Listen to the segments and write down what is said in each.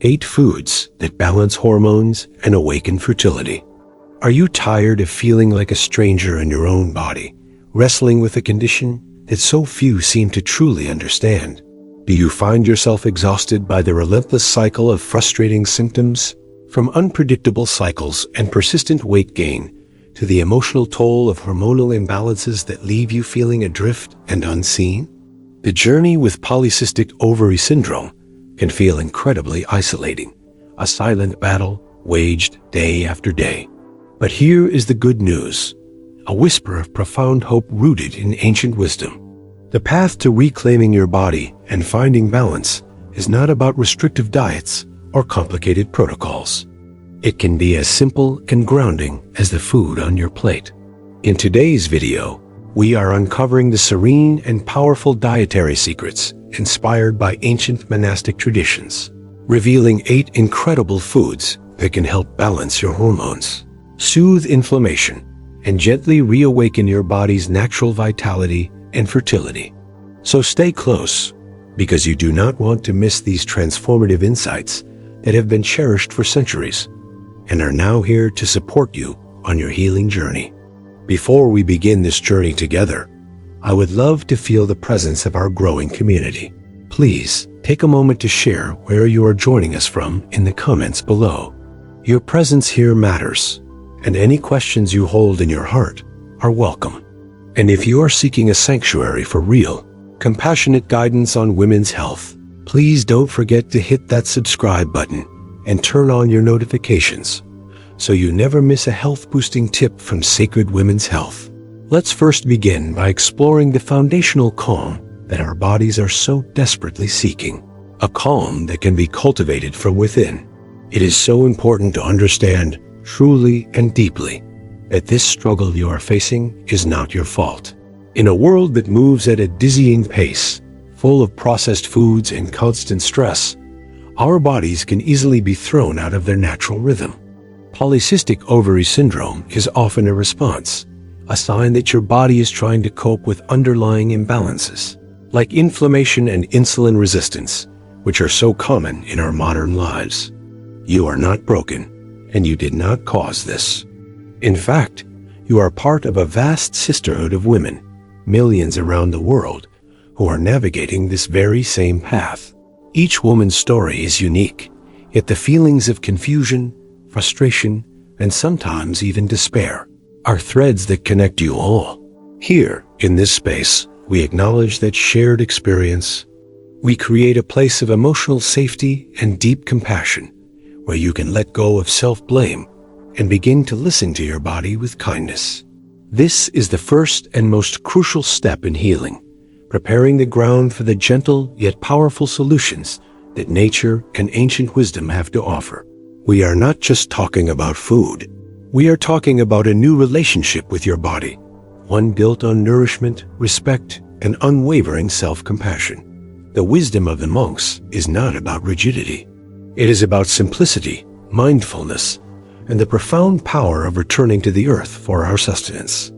8 foods that balance hormones and awaken fertility. Are you tired of feeling like a stranger in your own body, wrestling with a condition that so few seem to truly understand? Do you find yourself exhausted by the relentless cycle of frustrating symptoms? From unpredictable cycles and persistent weight gain to the emotional toll of hormonal imbalances that leave you feeling adrift and unseen? The journey with Polycystic Ovary Syndrome can feel incredibly isolating, a silent battle waged day after day. But here is the good news, a whisper of profound hope rooted in ancient wisdom. The path to reclaiming your body and finding balance is not about restrictive diets or complicated protocols. It can be as simple and grounding as the food on your plate. In today's video, we are uncovering the serene and powerful dietary secrets inspired by ancient monastic traditions, revealing 8 incredible foods that can help balance your hormones, soothe inflammation, and gently reawaken your body's natural vitality and fertility. So stay close, because you do not want to miss these transformative insights that have been cherished for centuries and are now here to support you on your healing journey. Before we begin this journey together, I would love to feel the presence of our growing community. Please take a moment to share where you are joining us from in the comments below. Your presence here matters, and any questions you hold in your heart are welcome. And if you are seeking a sanctuary for real, compassionate guidance on women's health, please don't forget to hit that subscribe button and turn on your notifications so you never miss a health-boosting tip from Sacred Women's Health. Let's first begin by exploring the foundational calm that our bodies are so desperately seeking, a calm that can be cultivated from within. It is so important to understand truly and deeply that this struggle you are facing is not your fault. In a world that moves at a dizzying pace, full of processed foods and constant stress, our bodies can easily be thrown out of their natural rhythm. Polycystic ovary syndrome is often a response, a sign that your body is trying to cope with underlying imbalances, like inflammation and insulin resistance, which are so common in our modern lives. You are not broken, and you did not cause this. In fact, you are part of a vast sisterhood of women, millions around the world, who are navigating this very same path. Each woman's story is unique, yet the feelings of confusion, frustration, and sometimes even despair are threads that connect you all. Here, in this space, we acknowledge that shared experience. We create a place of emotional safety and deep compassion, where you can let go of self-blame and begin to listen to your body with kindness. This is the first and most crucial step in healing, preparing the ground for the gentle yet powerful solutions that nature and ancient wisdom have to offer. We are not just talking about food. We are talking about a new relationship with your body, one built on nourishment, respect, and unwavering self-compassion. The wisdom of the monks is not about rigidity. It is about simplicity, mindfulness, and the profound power of returning to the earth for our sustenance.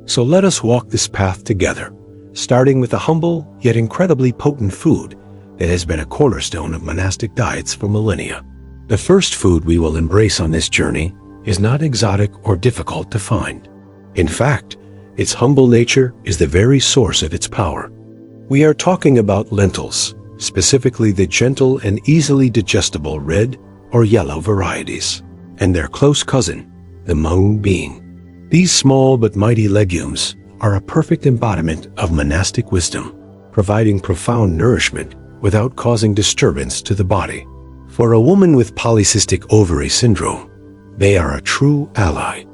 So let us walk this path together, starting with a humble yet incredibly potent food that has been a cornerstone of monastic diets for millennia. The first food we will embrace on this journey is not exotic or difficult to find. In fact, its humble nature is the very source of its power. We are talking about lentils, specifically the gentle and easily digestible red or yellow varieties, and their close cousin, the mung bean. These small but mighty legumes are a perfect embodiment of monastic wisdom, providing profound nourishment without causing disturbance to the body. For a woman with polycystic ovary syndrome, they are a true ally.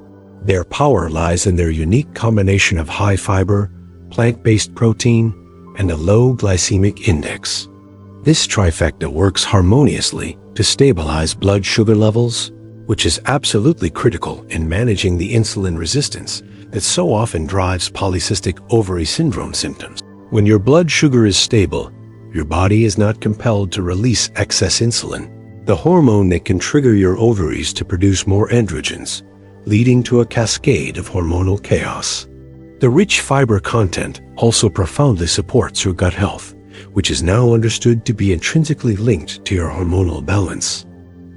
Their power lies in their unique combination of high fiber, plant-based protein, and a low glycemic index. This trifecta works harmoniously to stabilize blood sugar levels, which is absolutely critical in managing the insulin resistance that so often drives polycystic ovary syndrome symptoms. When your blood sugar is stable, your body is not compelled to release excess insulin, the hormone that can trigger your ovaries to produce more androgens, leading to a cascade of hormonal chaos. The rich fiber content also profoundly supports your gut health, which is now understood to be intrinsically linked to your hormonal balance.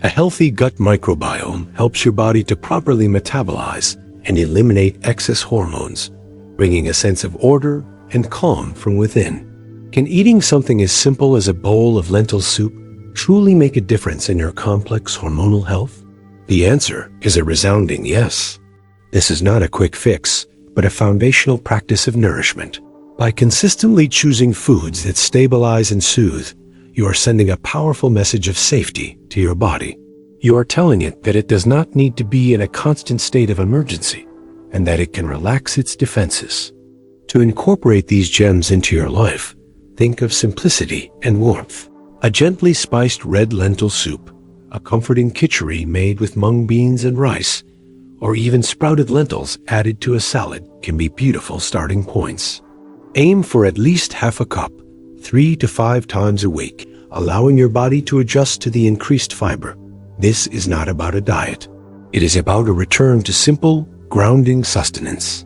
A healthy gut microbiome helps your body to properly metabolize and eliminate excess hormones, bringing a sense of order and calm from within. Can eating something as simple as a bowl of lentil soup truly make a difference in your complex hormonal health? The answer is a resounding yes. This is not a quick fix, but a foundational practice of nourishment. By consistently choosing foods that stabilize and soothe, you are sending a powerful message of safety to your body. You are telling it that it does not need to be in a constant state of emergency, and that it can relax its defenses. To incorporate these gems into your life, think of simplicity and warmth. A gently spiced red lentil soup, a comforting khichdi made with mung beans and rice, or even sprouted lentils added to a salad can be beautiful starting points. Aim for at least half a cup, 3 to 5 times a week, allowing your body to adjust to the increased fiber. This is not about a diet. It is about a return to simple, grounding sustenance.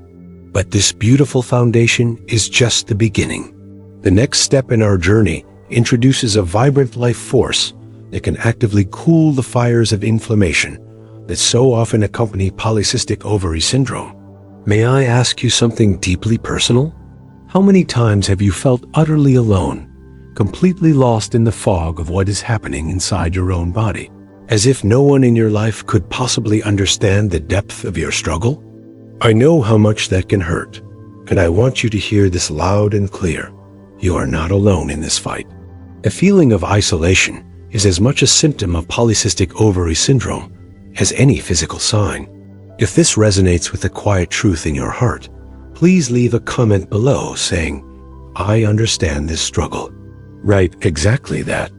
But this beautiful foundation is just the beginning. The next step in our journey introduces a vibrant life force that can actively cool the fires of inflammation that so often accompany polycystic ovary syndrome. May I ask you something deeply personal? How many times have you felt utterly alone, completely lost in the fog of what is happening inside your own body, as if no one in your life could possibly understand the depth of your struggle? I know how much that can hurt, and I want you to hear this loud and clear. You are not alone in this fight. A feeling of isolation is as much a symptom of polycystic ovary syndrome as any physical sign. If this resonates with the quiet truth in your heart, please leave a comment below saying, "I understand this struggle." Write exactly that.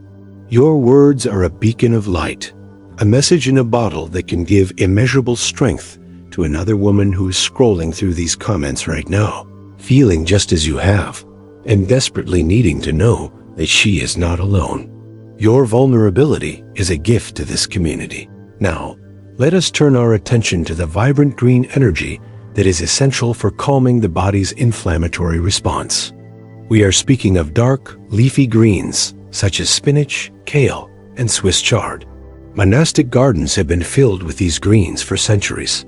Your words are a beacon of light, a message in a bottle that can give immeasurable strength to another woman who is scrolling through these comments right now, feeling just as you have, and desperately needing to know that she is not alone. Your vulnerability is a gift to this community. Now, let us turn our attention to the vibrant green energy that is essential for calming the body's inflammatory response. We are speaking of dark, leafy greens such as spinach, kale, and Swiss chard. Monastic gardens have been filled with these greens for centuries,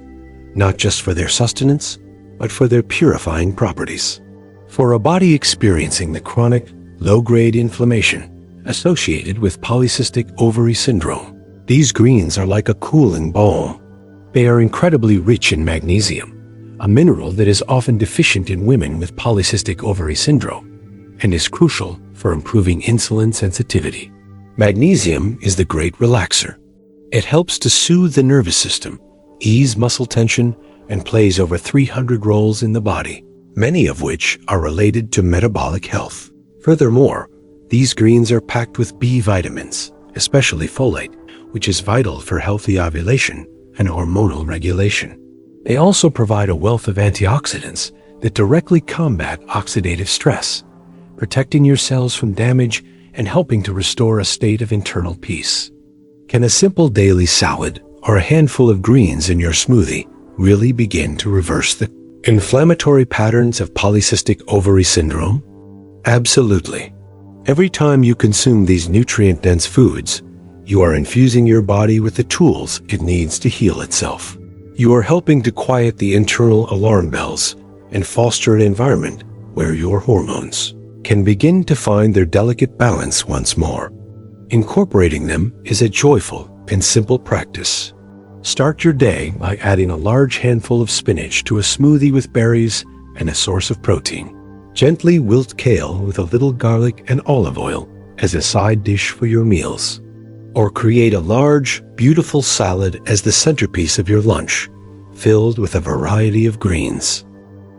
not just for their sustenance, but for their purifying properties. For a body experiencing the chronic, low-grade inflammation associated with polycystic ovary syndrome, these greens are like a cooling balm. They are incredibly rich in magnesium, a mineral that is often deficient in women with polycystic ovary syndrome, and is crucial for improving insulin sensitivity. Magnesium is the great relaxer. It helps to soothe the nervous system, ease muscle tension, and plays over 300 roles in the body, many of which are related to metabolic health. Furthermore, these greens are packed with B vitamins, especially folate, which is vital for healthy ovulation and hormonal regulation. They also provide a wealth of antioxidants that directly combat oxidative stress, protecting your cells from damage and helping to restore a state of internal peace. Can a simple daily salad or a handful of greens in your smoothie really begin to reverse the inflammatory patterns of polycystic ovary syndrome? Absolutely. Every time you consume these nutrient-dense foods, you are infusing your body with the tools it needs to heal itself. You are helping to quiet the internal alarm bells and foster an environment where your hormones can begin to find their delicate balance once more. Incorporating them is a joyful and simple practice. Start your day by adding a large handful of spinach to a smoothie with berries and a source of protein. Gently wilt kale with a little garlic and olive oil as a side dish for your meals. Or create a large, beautiful salad as the centerpiece of your lunch, filled with a variety of greens.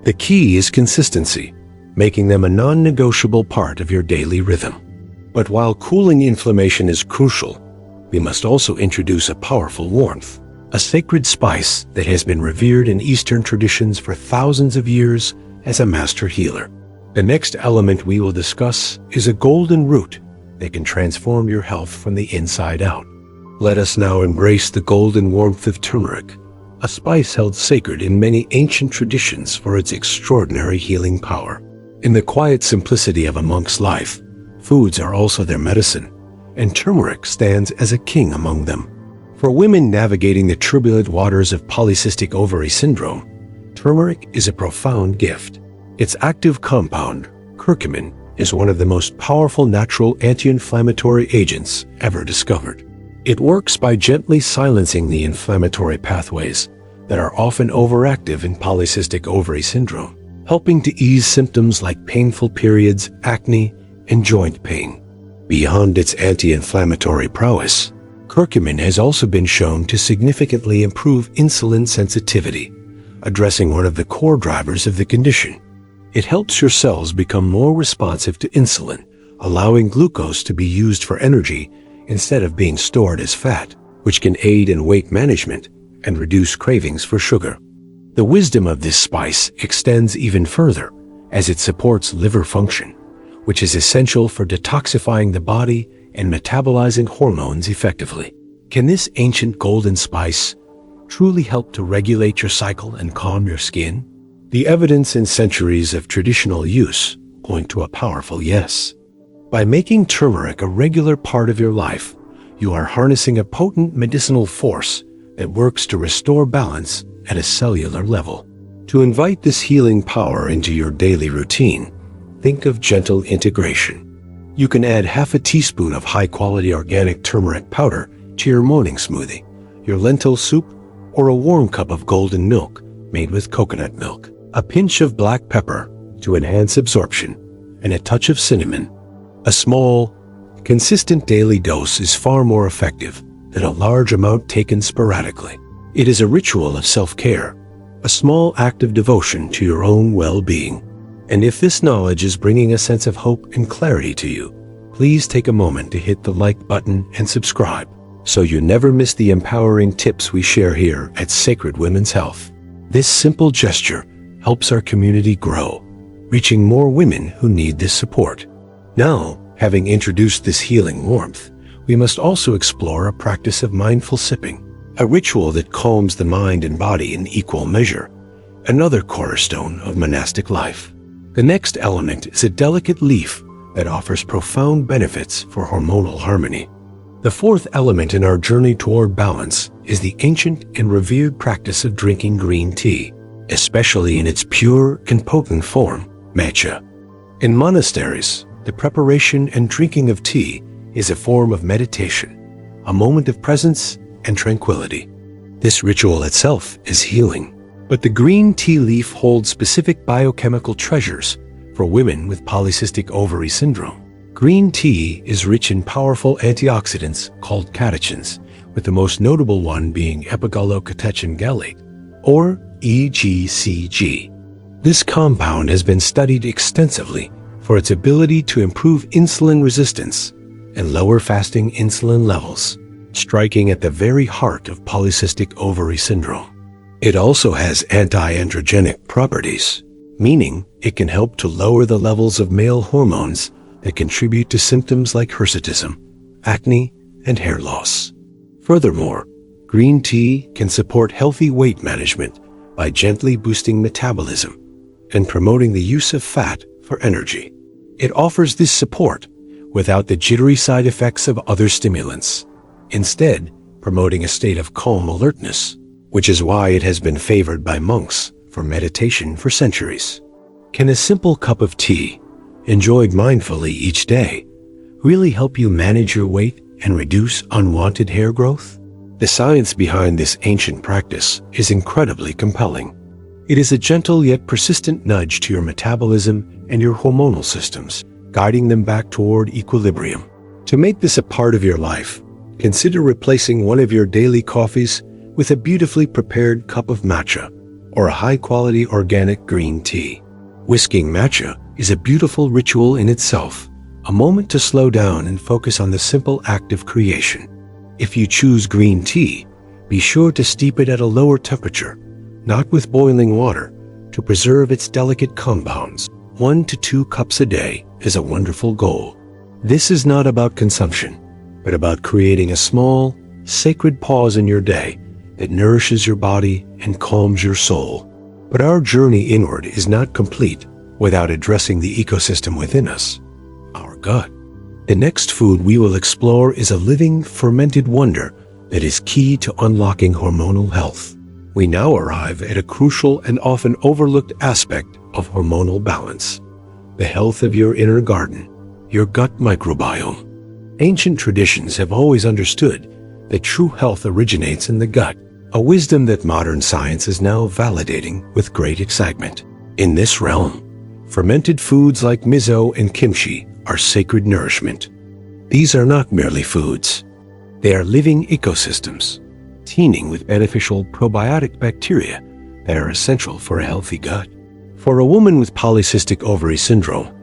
The key is consistency, making them a non-negotiable part of your daily rhythm. But while cooling inflammation is crucial, we must also introduce a powerful warmth, a sacred spice that has been revered in Eastern traditions for thousands of years as a master healer. The next element we will discuss is a golden root that can transform your health from the inside out. Let us now embrace the golden warmth of turmeric, a spice held sacred in many ancient traditions for its extraordinary healing power. In the quiet simplicity of a monk's life, Foods are also their medicine, and turmeric stands as a king among them. For women navigating the turbulent waters of Polycystic Ovary Syndrome, turmeric is a profound gift. Its active compound, curcumin, is one of the most powerful natural anti-inflammatory agents ever discovered. It works by gently silencing the inflammatory pathways that are often overactive in Polycystic Ovary Syndrome, helping to ease symptoms like painful periods, acne, and joint pain. Beyond its anti-inflammatory prowess, curcumin has also been shown to significantly improve insulin sensitivity, addressing one of the core drivers of the condition. It helps your cells become more responsive to insulin, allowing glucose to be used for energy instead of being stored as fat, which can aid in weight management and reduce cravings for sugar. The wisdom of this spice extends even further, as it supports liver function, which is essential for detoxifying the body and metabolizing hormones effectively. Can this ancient golden spice truly help to regulate your cycle and calm your skin? The evidence in centuries of traditional use point to a powerful yes. By making turmeric a regular part of your life, you are harnessing a potent medicinal force that works to restore balance at a cellular level. To invite this healing power into your daily routine, think of gentle integration. You can add half a teaspoon of high-quality organic turmeric powder to your morning smoothie, your lentil soup, or a warm cup of golden milk made with coconut milk. A pinch of black pepper to enhance absorption, and a touch of cinnamon. A small, consistent daily dose is far more effective than a large amount taken sporadically. It is a ritual of self-care, a small act of devotion to your own well-being. And if this knowledge is bringing a sense of hope and clarity to you, please take a moment to hit the like button and subscribe, so you never miss the empowering tips we share here at Sacred Women's Health. This simple gesture helps our community grow, reaching more women who need this support. Now, having introduced this healing warmth, we must also explore a practice of mindful sipping, a ritual that calms the mind and body in equal measure, another cornerstone of monastic life. The next element is a delicate leaf that offers profound benefits for hormonal harmony. The fourth element in our journey toward balance is the ancient and revered practice of drinking green tea, especially in its pure and potent form, matcha. In monasteries, the preparation and drinking of tea is a form of meditation, a moment of presence and tranquility. This ritual itself is healing, but the green tea leaf holds specific biochemical treasures for women with Polycystic Ovary Syndrome. Green tea is rich in powerful antioxidants called catechins, with the most notable one being epigallocatechin gallate, or EGCG. This compound has been studied extensively for its ability to improve insulin resistance and lower fasting insulin levels, striking at the very heart of Polycystic Ovary Syndrome. It also has anti-androgenic properties, meaning it can help to lower the levels of male hormones that contribute to symptoms like hirsutism, acne, and hair loss. Furthermore, green tea can support healthy weight management by gently boosting metabolism and promoting the use of fat for energy. It offers this support without the jittery side effects of other stimulants, instead promoting a state of calm alertness, which is why it has been favored by monks for meditation for centuries. Can a simple cup of tea, enjoyed mindfully each day, really help you manage your weight and reduce unwanted hair growth? The science behind this ancient practice is incredibly compelling. It is a gentle yet persistent nudge to your metabolism and your hormonal systems, guiding them back toward equilibrium. To make this a part of your life, consider replacing one of your daily coffees with a beautifully prepared cup of matcha or a high-quality organic green tea. Whisking matcha is a beautiful ritual in itself, a moment to slow down and focus on the simple act of creation. If you choose green tea, be sure to steep it at a lower temperature, not with boiling water, to preserve its delicate compounds. 1 to 2 cups a day is a wonderful goal. This is not about consumption, but about creating a small, sacred pause in your day that nourishes your body and calms your soul. But our journey inward is not complete without addressing the ecosystem within us, our gut. The next food we will explore is a living, fermented wonder that is key to unlocking hormonal health. We now arrive at a crucial and often overlooked aspect of hormonal balance: the health of your inner garden, your gut microbiome. Ancient traditions have always understood that true health originates in the gut, a wisdom that modern science is now validating with great excitement. In this realm, fermented foods like miso and kimchi are sacred nourishment. These are not merely foods. They are living ecosystems, teeming with beneficial probiotic bacteria that are essential for a healthy gut. For a woman with polycystic ovary syndrome,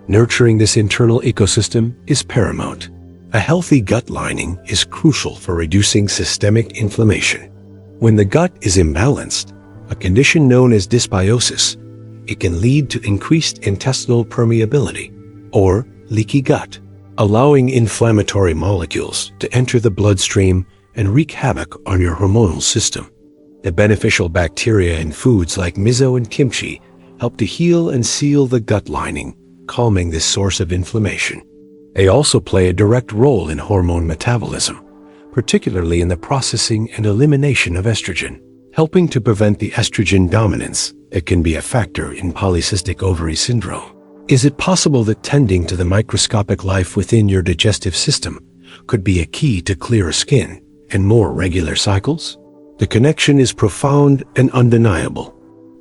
nurturing this internal ecosystem is paramount. A healthy gut lining is crucial for reducing systemic inflammation. When the gut is imbalanced, a condition known as dysbiosis, it can lead to increased intestinal permeability, or leaky gut, allowing inflammatory molecules to enter the bloodstream and wreak havoc on your hormonal system. The beneficial bacteria in foods like miso and kimchi help to heal and seal the gut lining, calming this source of inflammation. They also play a direct role in hormone metabolism, particularly in the processing and elimination of estrogen, helping to prevent the estrogen dominance that can be a factor in polycystic ovary syndrome. Is it possible that tending to the microscopic life within your digestive system could be a key to clearer skin and more regular cycles? The connection is profound and undeniable.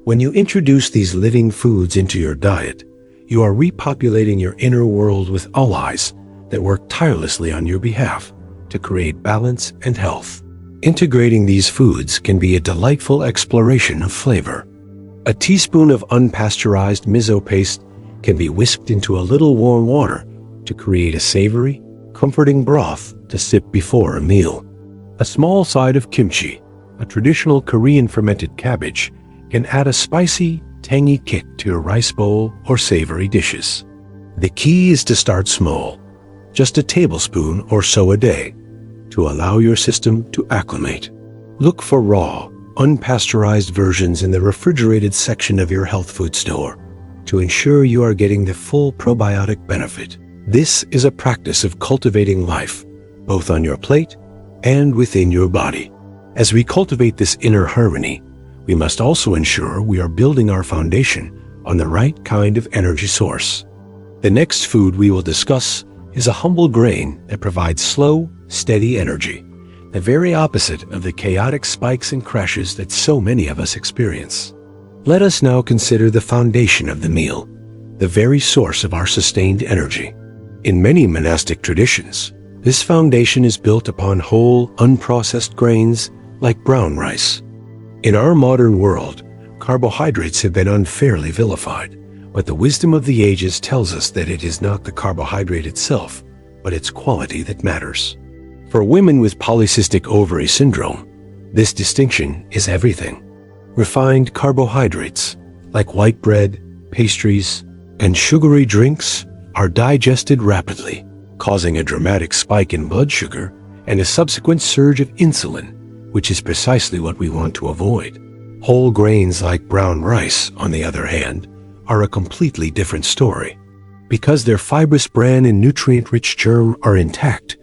When you introduce these living foods into your diet, you are repopulating your inner world with allies that work tirelessly on your behalf to create balance and health. Integrating these foods can be a delightful exploration of flavor. A teaspoon of unpasteurized miso paste can be whisked into a little warm water to create a savory, comforting broth to sip before a meal. A small side of kimchi, a traditional Korean fermented cabbage, can add a spicy, tangy kick to your rice bowl or savory dishes. The key is to start small, just a tablespoon or so a day, to allow your system to acclimate. Look for raw, unpasteurized versions in the refrigerated section of your health food store to ensure you are getting the full probiotic benefit. This is a practice of cultivating life, both on your plate and within your body. As we cultivate this inner harmony, we must also ensure we are building our foundation on the right kind of energy source. The next food we will discuss is a humble grain that provides slow, steady energy, the very opposite of the chaotic spikes and crashes that so many of us experience. Let us now consider the foundation of the meal, the very source of our sustained energy. In many monastic traditions, this foundation is built upon whole, unprocessed grains like brown rice. In our modern world, carbohydrates have been unfairly vilified, but the wisdom of the ages tells us that it is not the carbohydrate itself, but its quality that matters. For women with polycystic ovary syndrome, this distinction is everything. Refined carbohydrates, like white bread, pastries, and sugary drinks, are digested rapidly, causing a dramatic spike in blood sugar and a subsequent surge of insulin, which is precisely what we want to avoid. Whole grains like brown rice, on the other hand, are a completely different story. Because their fibrous bran and nutrient-rich germ are intact,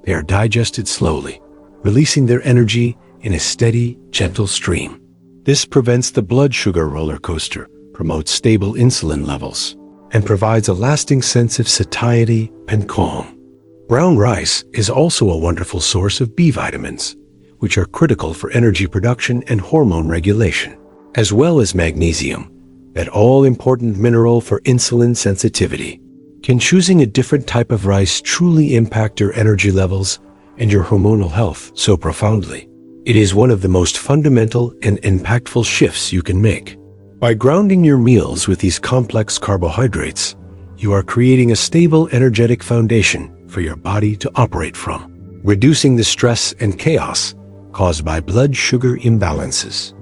they are digested slowly, releasing their energy in a steady, gentle stream. This prevents the blood sugar roller coaster, promotes stable insulin levels, and provides a lasting sense of satiety and calm. Brown rice is also a wonderful source of B vitamins, which are critical for energy production and hormone regulation, as well as magnesium, that all-important mineral for insulin sensitivity. Can choosing a different type of rice truly impact your energy levels and your hormonal health so profoundly? It is one of the most fundamental and impactful shifts you can make. By grounding your meals with these complex carbohydrates, you are creating a stable, energetic foundation for your body to operate from, reducing the stress and chaos caused by blood sugar imbalances.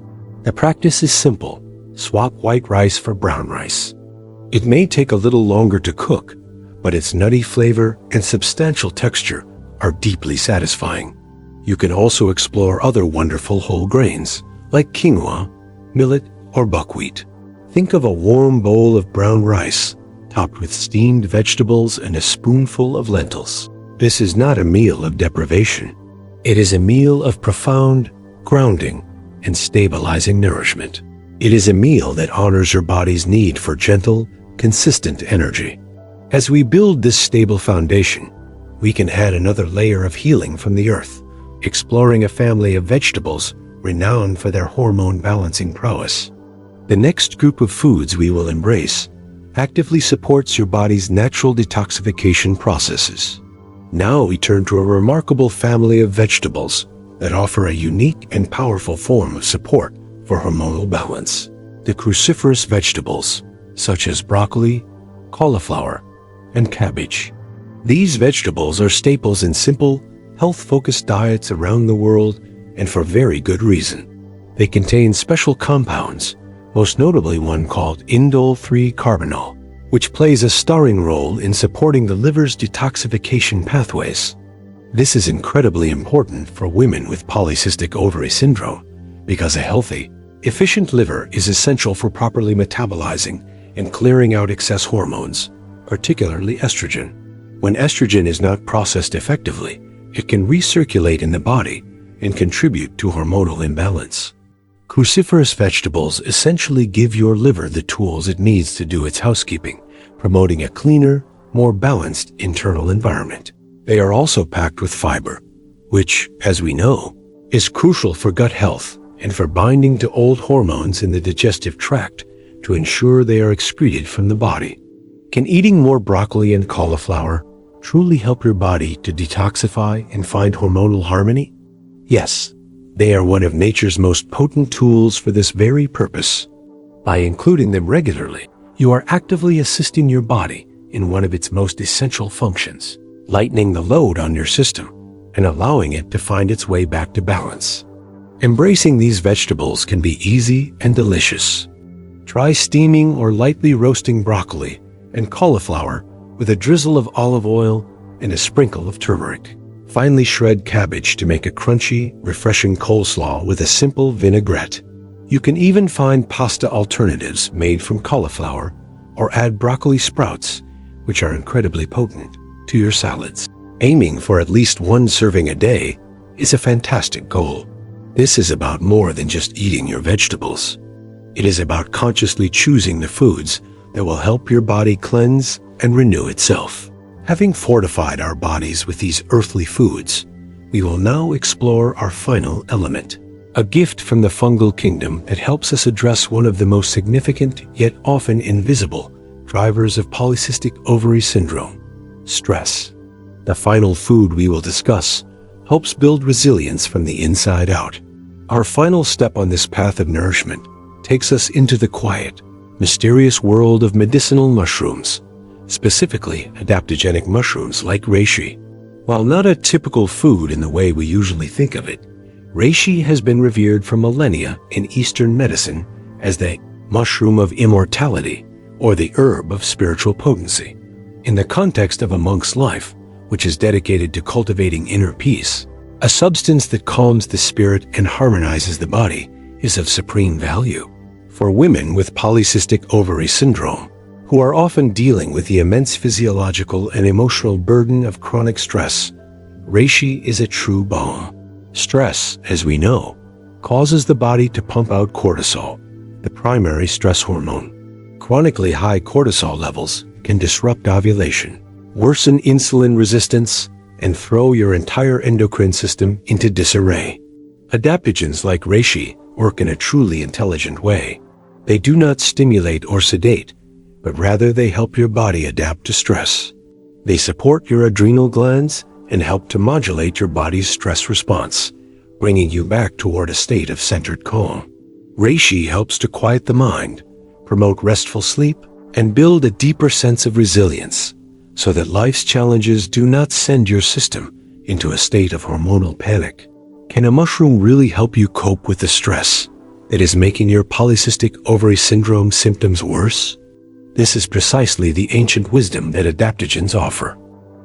The practice is simple. Swap white rice for brown rice. It may take a little longer to cook, but its nutty flavor and substantial texture are deeply satisfying. You can also explore other wonderful whole grains, like quinoa, millet, or buckwheat. Think of a warm bowl of brown rice, topped with steamed vegetables and a spoonful of lentils. This is not a meal of deprivation. It is a meal of profound, grounding, and stabilizing nourishment. It is a meal that honors your body's need for gentle, consistent energy. As we build this stable foundation, we can add another layer of healing from the earth, exploring a family of vegetables renowned for their hormone-balancing prowess. The next group of foods we will embrace actively supports your body's natural detoxification processes. Now we turn to a remarkable family of vegetables that offer a unique and powerful form of support for hormonal balance. The cruciferous vegetables, such as broccoli, cauliflower, and cabbage. These vegetables are staples in simple, health-focused diets around the world, and for very good reason. They contain special compounds, most notably one called indole-3-carbinol, which plays a starring role in supporting the liver's detoxification pathways. This is incredibly important for women with polycystic ovary syndrome, because a healthy, efficient liver is essential for properly metabolizing and clearing out excess hormones, particularly estrogen. When estrogen is not processed effectively, it can recirculate in the body and contribute to hormonal imbalance. Cruciferous vegetables essentially give your liver the tools it needs to do its housekeeping, promoting a cleaner, more balanced internal environment. They are also packed with fiber, which, as we know, is crucial for gut health and for binding to old hormones in the digestive tract to ensure they are excreted from the body. Can eating more broccoli and cauliflower truly help your body to detoxify and find hormonal harmony? Yes, they are one of nature's most potent tools for this very purpose. By including them regularly, you are actively assisting your body in one of its most essential functions, lightening the load on your system and allowing it to find its way back to balance. Embracing these vegetables can be easy and delicious. Try steaming or lightly roasting broccoli and cauliflower with a drizzle of olive oil and a sprinkle of turmeric. Finely shred cabbage to make a crunchy, refreshing coleslaw with a simple vinaigrette. You can even find pasta alternatives made from cauliflower or add broccoli sprouts, which are incredibly potent, to your salads. Aiming for at least one serving a day is a fantastic goal. This is about more than just eating your vegetables. It is about consciously choosing the foods that will help your body cleanse and renew itself. Having fortified our bodies with these earthly foods, we will now explore our final element, a gift from the fungal kingdom that helps us address one of the most significant yet often invisible drivers of polycystic ovary syndrome: stress. The final food we will discuss helps build resilience from the inside out. Our final step on this path of nourishment takes us into the quiet, mysterious world of medicinal mushrooms, specifically adaptogenic mushrooms like reishi. While not a typical food in the way we usually think of it, reishi has been revered for millennia in Eastern medicine as the mushroom of immortality or the herb of spiritual potency. In the context of a monk's life, which is dedicated to cultivating inner peace, a substance that calms the spirit and harmonizes the body is of supreme value. For women with polycystic ovary syndrome, who are often dealing with the immense physiological and emotional burden of chronic stress, reishi is a true balm. Stress, as we know, causes the body to pump out cortisol, the primary stress hormone. Chronically high cortisol levels can disrupt ovulation, worsen insulin resistance, and throw your entire endocrine system into disarray. Adaptogens like reishi work in a truly intelligent way. They do not stimulate or sedate, but rather they help your body adapt to stress. They support your adrenal glands and help to modulate your body's stress response, bringing you back toward a state of centered calm. Reishi helps to quiet the mind, promote restful sleep, and build a deeper sense of resilience, so that life's challenges do not send your system into a state of hormonal panic. Can a mushroom really help you cope with the stress that is making your polycystic ovary syndrome symptoms worse? This is precisely the ancient wisdom that adaptogens offer.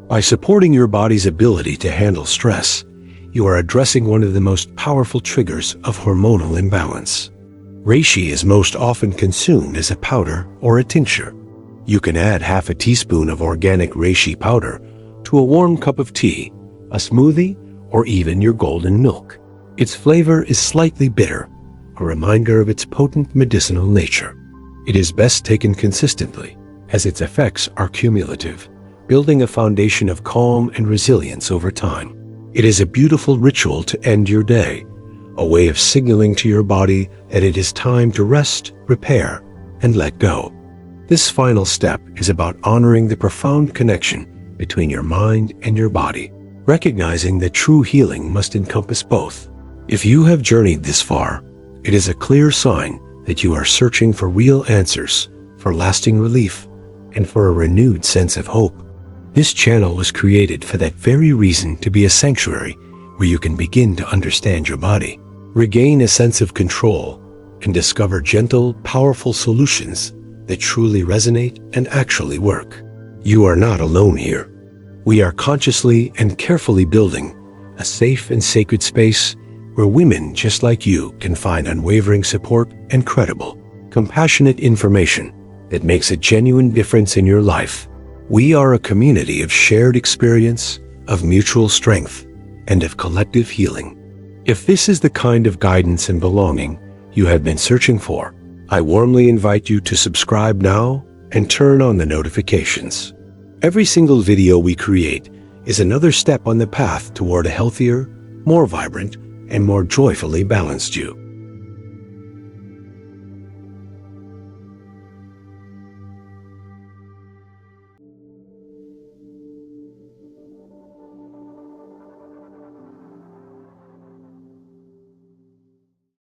By supporting your body's ability to handle stress, you are addressing one of the most powerful triggers of hormonal imbalance. Reishi is most often consumed as a powder or a tincture. You can add half a teaspoon of organic reishi powder to a warm cup of tea, a smoothie, or even your golden milk. Its flavor is slightly bitter, a reminder of its potent medicinal nature. It is best taken consistently, as its effects are cumulative, building a foundation of calm and resilience over time. It is a beautiful ritual to end your day, a way of signaling to your body that it is time to rest, repair, and let go. This final step is about honoring the profound connection between your mind and your body, recognizing that true healing must encompass both. If you have journeyed this far, it is a clear sign that you are searching for real answers, for lasting relief, and for a renewed sense of hope. This channel was created for that very reason, to be a sanctuary where you can begin to understand your body, regain a sense of control, and discover gentle, powerful solutions that truly resonate and actually work. You are not alone here. We are consciously and carefully building a safe and sacred space where women just like you can find unwavering support and credible, compassionate information that makes a genuine difference in your life. We are a community of shared experience, of mutual strength, and of collective healing. If this is the kind of guidance and belonging you have been searching for, I warmly invite you to subscribe now and turn on the notifications. Every single video we create is another step on the path toward a healthier, more vibrant, and more joyfully balanced you.